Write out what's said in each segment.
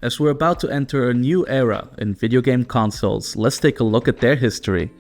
As we're about to enter a new era in video game consoles, let's take a look at their history.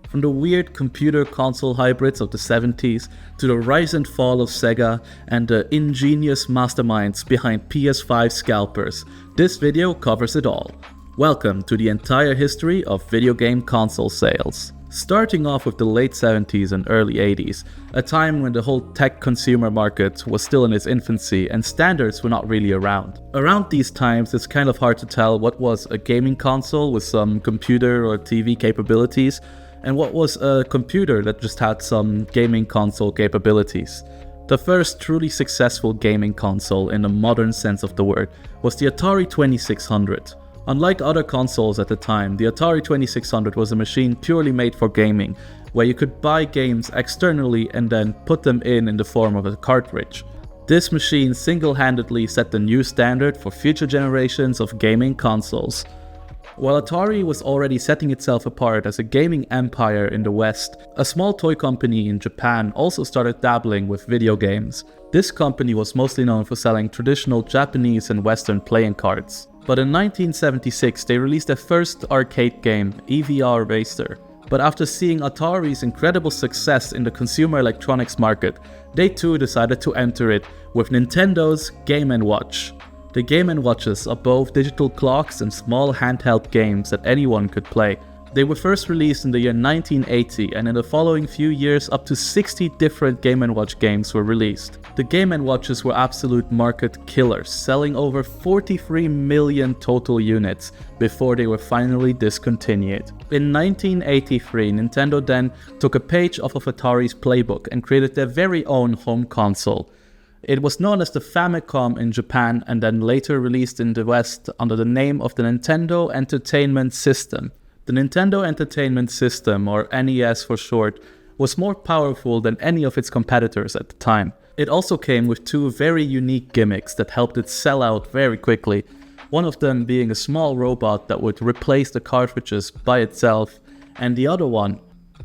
From the weird computer console hybrids of the 70s to the rise and fall of Sega and the ingenious masterminds behind PS5 scalpers, this video covers it all. Welcome to the entire history of video game console sales. Starting off with the late 70s and early 80s, a time when the whole tech consumer market was still in its infancy and standards were not really around. Around these times, it's kind of hard to tell what was a gaming console with some computer or TV capabilities and what was a computer that just had some gaming console capabilities. The first truly successful gaming console in the modern sense of the word was the Atari 2600. Unlike other consoles at the time, the Atari 2600 was a machine purely made for gaming, where you could buy games externally and then put them in the form of a cartridge. This machine single-handedly set the new standard for future generations of gaming consoles. While Atari was already setting itself apart as a gaming empire in the West, a small toy company in Japan also started dabbling with video games. This company was mostly known for selling traditional Japanese and Western playing cards. But in 1976 they released their first arcade game, EVR Racer. But after seeing Atari's incredible success in the consumer electronics market, they too decided to enter it with Nintendo's Game & Watch. The Game & Watches are both digital clocks and small handheld games that anyone could play. They were first released in the year 1980, and in the following few years up to 60 different Game & Watch games were released. The Game & Watches were absolute market killers, selling over 43 million total units before they were finally discontinued. In 1983, Nintendo then took a page off of Atari's playbook and created their very own home console. It was known as the Famicom in Japan and then later released in the West under the name of the Nintendo Entertainment System. The Nintendo Entertainment System, or NES for short, was more powerful than any of its competitors at the time. It also came with two very unique gimmicks that helped it sell out very quickly, one of them being a small robot that would replace the cartridges by itself, and the other one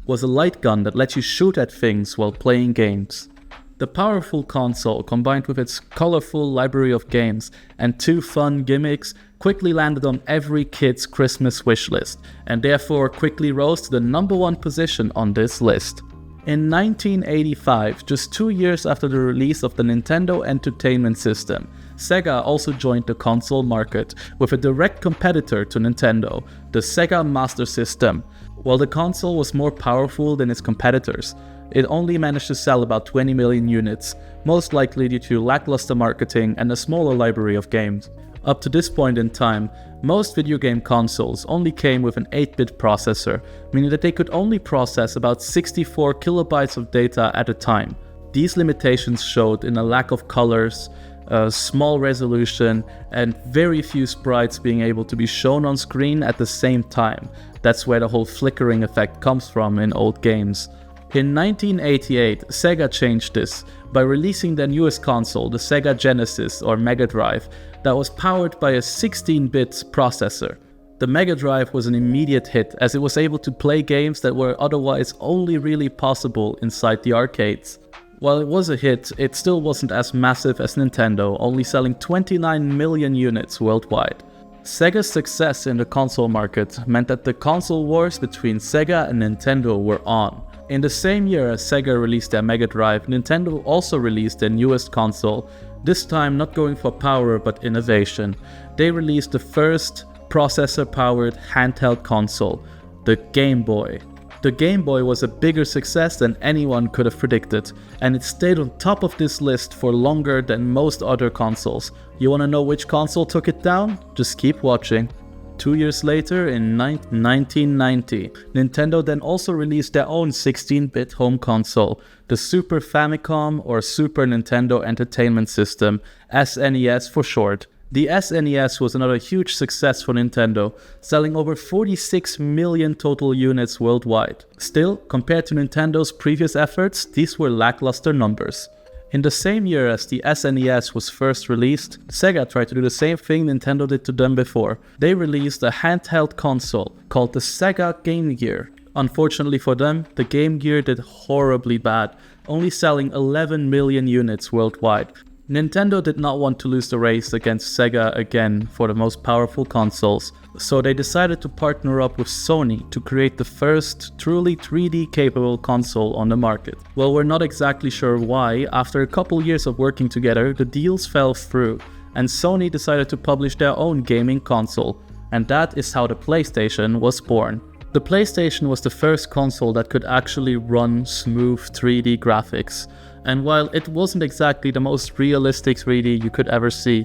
was a light gun that lets you shoot at things while playing games. The powerful console, combined with its colorful library of games and two fun gimmicks, quickly landed on every kid's Christmas wish list, and therefore quickly rose to the #1 position on this list. In 1985, just 2 years after the release of the Nintendo Entertainment System, Sega also joined the console market with a direct competitor to Nintendo, the Sega Master System. While the console was more powerful than its competitors, it only managed to sell about 20 million units, most likely due to lackluster marketing and a smaller library of games. Up to this point in time, most video game consoles only came with an 8-bit processor, meaning that they could only process about 64 kilobytes of data at a time. These limitations showed in a lack of colors, a small resolution, and very few sprites being able to be shown on screen at the same time. That's where the whole flickering effect comes from in old games. In 1988, Sega changed this by releasing their newest console, the Sega Genesis or Mega Drive, that was powered by a 16-bit processor. The Mega Drive was an immediate hit as it was able to play games that were otherwise only really possible inside the arcades. While it was a hit, it still wasn't as massive as Nintendo, only selling 29 million units worldwide. Sega's success in the console market meant that the console wars between Sega and Nintendo were on. In the same year as Sega released their Mega Drive, Nintendo also released their newest console, this time not going for power but innovation. They released the first processor-powered handheld console, the Game Boy. The Game Boy was a bigger success than anyone could have predicted, and it stayed on top of this list for longer than most other consoles. You wanna know which console took it down? Just keep watching. 2 years later, in 1990, Nintendo then also released their own 16-bit home console, the Super Famicom or Super Nintendo Entertainment System, SNES for short. The SNES was another huge success for Nintendo, selling over 46 million total units worldwide. Still, compared to Nintendo's previous efforts, these were lackluster numbers. In the same year as the SNES was first released, Sega tried to do the same thing Nintendo did to them before. They released a handheld console called the Sega Game Gear. Unfortunately for them, the Game Gear did horribly bad, only selling 11 million units worldwide. Nintendo did not want to lose the race against Sega again for the most powerful consoles, so they decided to partner up with Sony to create the first truly 3D capable console on the market. Well, we're not exactly sure why. After a couple years of working together, the deals fell through, and Sony decided to publish their own gaming console, and that is how the PlayStation was born. The PlayStation was the first console that could actually run smooth 3D graphics. And while it wasn't exactly the most realistic 3D you could ever see,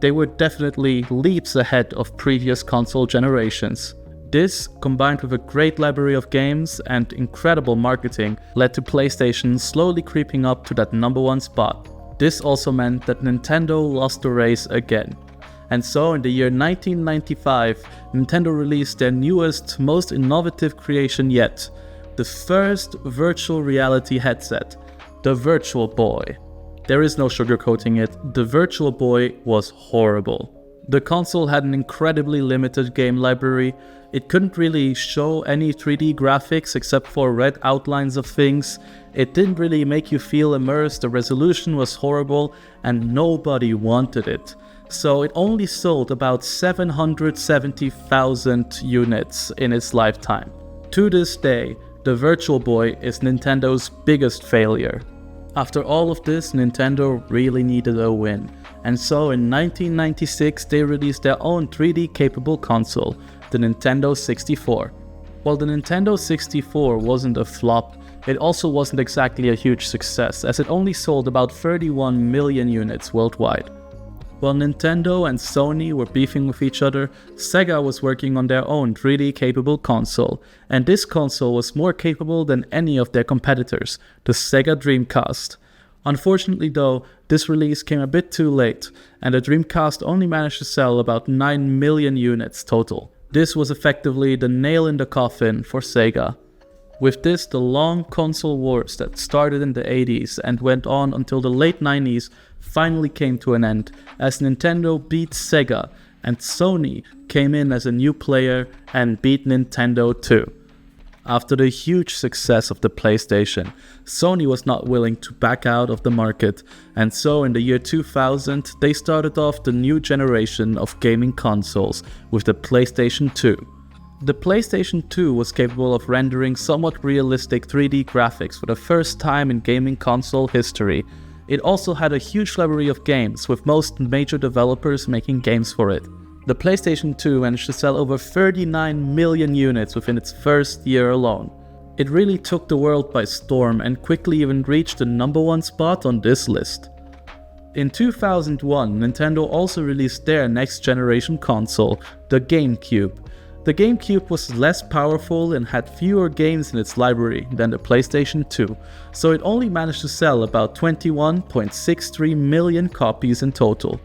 they were definitely leaps ahead of previous console generations. This, combined with a great library of games and incredible marketing, led to PlayStation slowly creeping up to that #1 spot. This also meant that Nintendo lost the race again. And so in the year 1995, Nintendo released their newest, most innovative creation yet, the first virtual reality headset, the Virtual Boy. There is no sugarcoating it, the Virtual Boy was horrible. The console had an incredibly limited game library. It couldn't really show any 3D graphics except for red outlines of things. It didn't really make you feel immersed, the resolution was horrible, and nobody wanted it. So it only sold about 770,000 units in its lifetime. To this day, the Virtual Boy is Nintendo's biggest failure. After all of this, Nintendo really needed a win. And so in 1996, they released their own 3D capable console, the Nintendo 64. While the Nintendo 64 wasn't a flop, it also wasn't exactly a huge success, as it only sold about 31 million units worldwide. While Nintendo and Sony were beefing with each other, Sega was working on their own 3D capable console, and this console was more capable than any of their competitors, the Sega Dreamcast. Unfortunately though, this release came a bit too late, and the Dreamcast only managed to sell about 9 million units total. This was effectively the nail in the coffin for Sega. With this, the long console wars that started in the 80s and went on until the late 90s finally came to an end, as Nintendo beat Sega and Sony came in as a new player and beat Nintendo too. After the huge success of the PlayStation, Sony was not willing to back out of the market, and so in the year 2000 they started off the new generation of gaming consoles with the PlayStation 2. The PlayStation 2 was capable of rendering somewhat realistic 3D graphics for the first time in gaming console history. It also had a huge library of games, with most major developers making games for it. The PlayStation 2 managed to sell over 39 million units within its first year alone. It really took the world by storm and quickly even reached the #1 spot on this list. In 2001, Nintendo also released their next generation console, the GameCube. The GameCube was less powerful and had fewer games in its library than the PlayStation 2, so it only managed to sell about 21.63 million copies in total.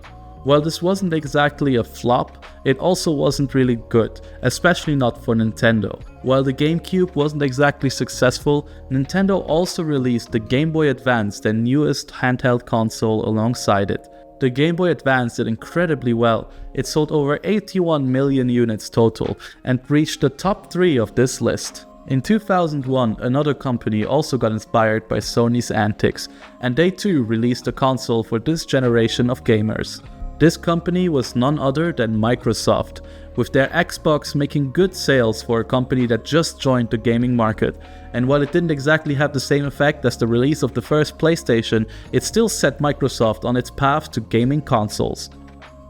While this wasn't exactly a flop, it also wasn't really good, especially not for Nintendo. While the GameCube wasn't exactly successful, Nintendo also released the Game Boy Advance, their newest handheld console, alongside it. The Game Boy Advance did incredibly well. It sold over 81 million units total and reached the top 3 of this list. In 2001, another company also got inspired by Sony's antics, and they too released a console for this generation of gamers. This company was none other than Microsoft, with their Xbox making good sales for a company that just joined the gaming market. And while it didn't exactly have the same effect as the release of the first PlayStation, it still set Microsoft on its path to gaming consoles.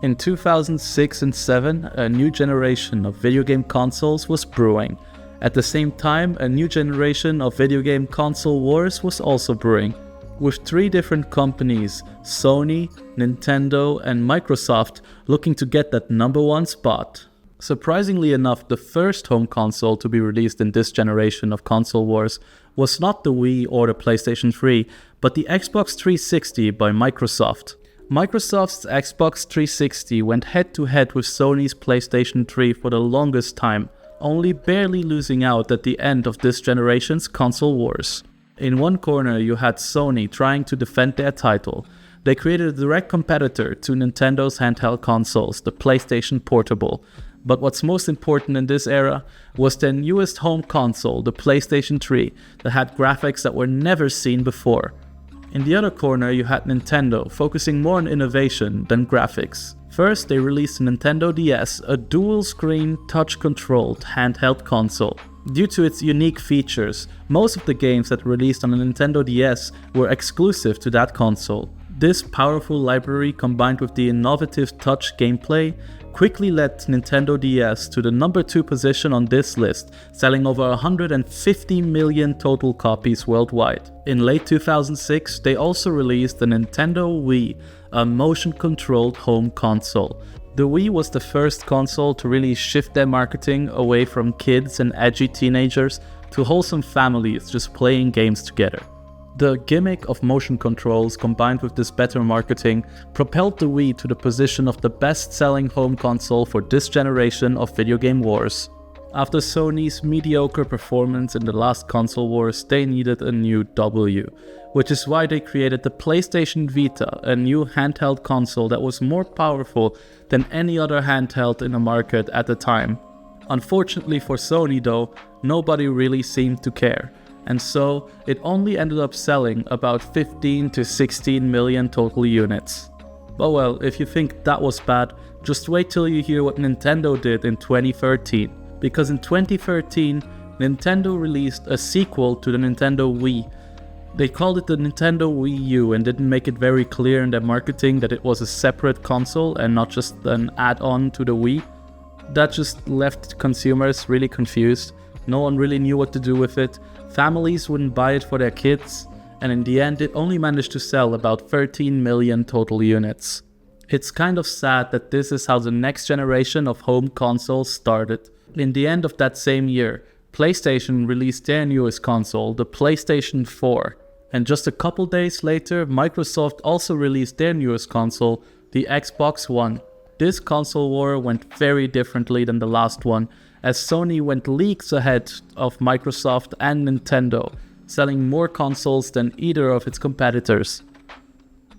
In 2006 and 2007, a new generation of video game consoles was brewing. At the same time, a new generation of video game console wars was also brewing, with 3 different companies, Sony, Nintendo, and Microsoft, looking to get that #1 spot. Surprisingly enough, the first home console to be released in this generation of console wars was not the Wii or the PlayStation 3, but the Xbox 360 by Microsoft. Microsoft's Xbox 360 went head-to-head with Sony's PlayStation 3 for the longest time, only barely losing out at the end of this generation's console wars. In one corner you had Sony trying to defend their title. They created a direct competitor to Nintendo's handheld consoles, the PlayStation Portable. But what's most important in this era was their newest home console, the PlayStation 3, that had graphics that were never seen before. In the other corner, you had Nintendo, focusing more on innovation than graphics. First, they released the Nintendo DS, a dual-screen, touch-controlled handheld console. Due to its unique features, most of the games that released on the Nintendo DS were exclusive to that console. This powerful library, combined with the innovative touch gameplay, quickly led Nintendo DS to the number 2 position on this list, selling over 150 million total copies worldwide. In late 2006, they also released the Nintendo Wii, a motion-controlled home console. The Wii was the first console to really shift their marketing away from kids and edgy teenagers to wholesome families just playing games together. The gimmick of motion controls combined with this better marketing propelled the Wii to the position of the best-selling home console for this generation of video game wars. After Sony's mediocre performance in the last console wars, they needed a new W, which is why they created the PlayStation Vita, a new handheld console that was more powerful than any other handheld in the market at the time. Unfortunately for Sony though, nobody really seemed to care. And so, it only ended up selling about 15 to 16 million total units. But well, if you think that was bad, just wait till you hear what Nintendo did in 2013. Because in 2013, Nintendo released a sequel to the Nintendo Wii. They called it the Nintendo Wii U and didn't make it very clear in their marketing that it was a separate console and not just an add-on to the Wii. That just left consumers really confused. No one really knew what to do with it. Families wouldn't buy it for their kids, and in the end it only managed to sell about 13 million total units. It's kind of sad that this is how the next generation of home consoles started. In the end of that same year, PlayStation released their newest console, the PlayStation 4, and just a couple days later, Microsoft also released their newest console, the Xbox One. This console war went very differently than the last one, as Sony went leagues ahead of Microsoft and Nintendo, selling more consoles than either of its competitors.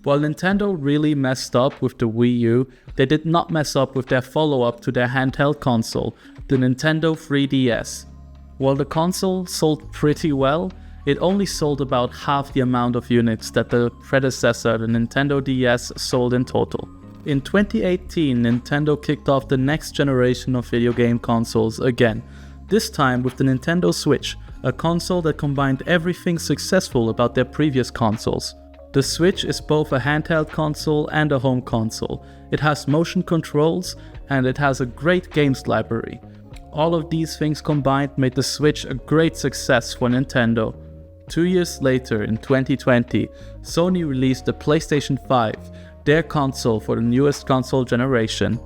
While Nintendo really messed up with the Wii U, they did not mess up with their follow-up to their handheld console, the Nintendo 3DS. While the console sold pretty well, it only sold about half the amount of units that the predecessor, the Nintendo DS, sold in total. In 2018, Nintendo kicked off the next generation of video game consoles again, this time with the Nintendo Switch, a console that combined everything successful about their previous consoles. The Switch is both a handheld console and a home console. It has motion controls and it has a great games library. All of these things combined made the Switch a great success for Nintendo. 2 years later, in 2020, Sony released the PlayStation 5, their console for the newest console generation.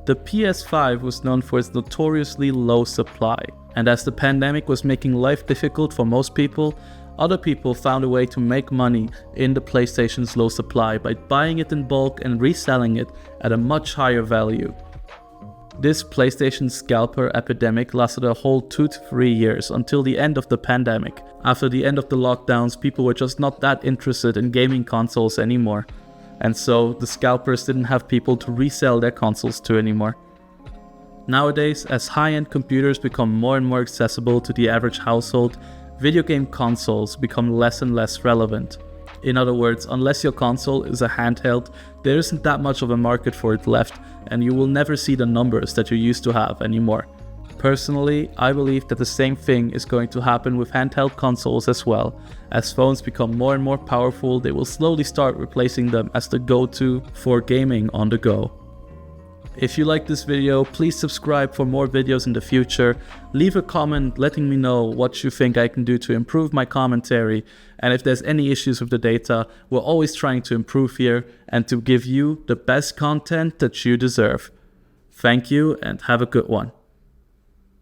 The PS5 was known for its notoriously low supply, and as the pandemic was making life difficult for most people, other people found a way to make money in the PlayStation's low supply by buying it in bulk and reselling it at a much higher value. This PlayStation scalper epidemic lasted a whole 2 to 3 years until the end of the pandemic. After the end of the lockdowns, people were just not that interested in gaming consoles anymore. And so the scalpers didn't have people to resell their consoles to anymore. Nowadays, as high-end computers become more and more accessible to the average household, video game consoles become less and less relevant. In other words, unless your console is a handheld, there isn't that much of a market for it left, and you will never see the numbers that you used to have anymore. Personally, I believe that the same thing is going to happen with handheld consoles as well. As phones become more and more powerful, they will slowly start replacing them as the go-to for gaming on the go. If you like this video, please subscribe for more videos in the future. Leave a comment letting me know what you think I can do to improve my commentary, and if there's any issues with the data, we're always trying to improve here and to give you the best content that you deserve. Thank you and have a good one.